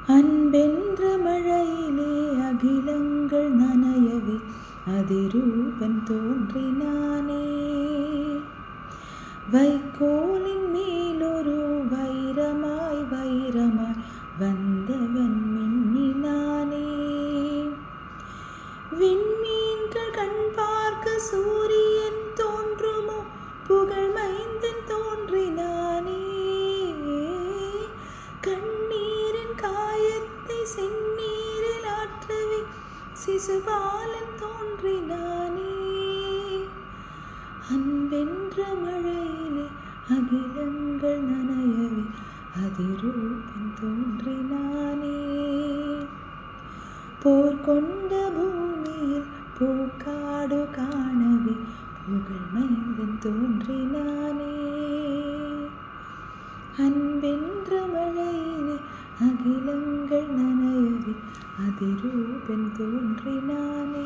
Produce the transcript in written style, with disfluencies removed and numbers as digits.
அன்பென்ற மழையிலே அகிலங்கள் நனையவே அதிரூபன் தோன்றினானே. வைக்கோலின் மேலொரு வைரமாய் வைரமாய் வந்தவன் மின்னினானே. விண்மீன்கள் கண் பார்க்க சூரியன் தோன்றுமோ புகழ் மைந்தன் தோன்றினானே. கண்ணீரின் காயத்தை செந்நீரில் ஆற்றவே சிசுபாலன் தோன்றினானே. அன்பென்ற மழையிலே அகிலங்கள் நனையவே அதிரூபன் தோன்றினானே. போர் கொண்ட பூமியில் பூக்காடு காணவே புகழ் மைந்தன் தோன்றினானே. அன்பென்ற மழையிலே அகிலங்கள் நனையவே அதிரூபன் தோன்றினானே.